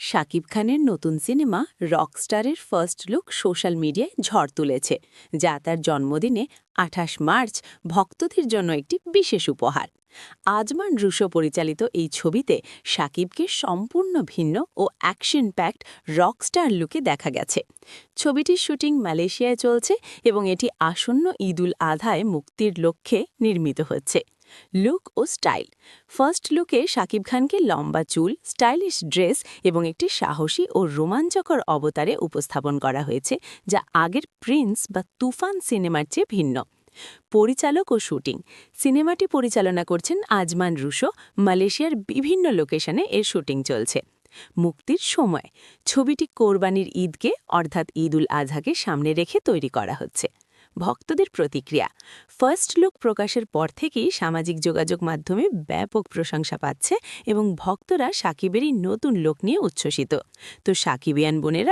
শাকিব খানের নতুন cinema রকস্টারের first look social মিডিয়ায় ঝড় তুলেছে, যা তার জন্মদিনে ২৮ মার্চ ভক্তদের জন্য একটি বিশেষ উপহার। আজমান রুশো পরিচালিত এই ছবিতে শাকিবকে সম্পূর্ণ ভিন্ন ও অ্যাকশন প্যাকড রকস্টার লুকে দেখা গেছে। ছবিটির শুটিং মালয়েশিয়ায় চলছে এবং এটি আসন্ন ঈদ উল আধায় মুক্তির লক্ষ্যে নির্মিত হচ্ছে। লুক ও স্টাইল। ফার্স্ট লুকে শাকিব খানকে লম্বা চুল, স্টাইলিশ ড্রেস এবং একটি সাহসী ও রোমাঞ্চকর অবতারে উপস্থাপন করা হয়েছে, যা আগের প্রিন্স বা তুফান সিনেমার চেয়ে ভিন্ন। পরিচালক ও শুটিং। সিনেমাটি পরিচালনা করছেন আজমান রুশো। মালয়েশিয়ার বিভিন্ন লোকেশনে এর শুটিং চলছে। মুক্তির সময়। ছবিটি কোরবানির ঈদকে অর্থাৎ ঈদ উল আজহাকে সামনে রেখে তৈরি করা হচ্ছে। ভক্তদের প্রতিক্রিয়া। ফার্স্ট লুক প্রকাশের পর থেকেই সামাজিক যোগাযোগ মাধ্যমে ব্যাপক প্রশংসা পাচ্ছে এবং ভক্তরা শাকিবেরই নতুন লুক নিয়ে উচ্ছ্বসিত। তো শাকিবিয়ান বোনেরা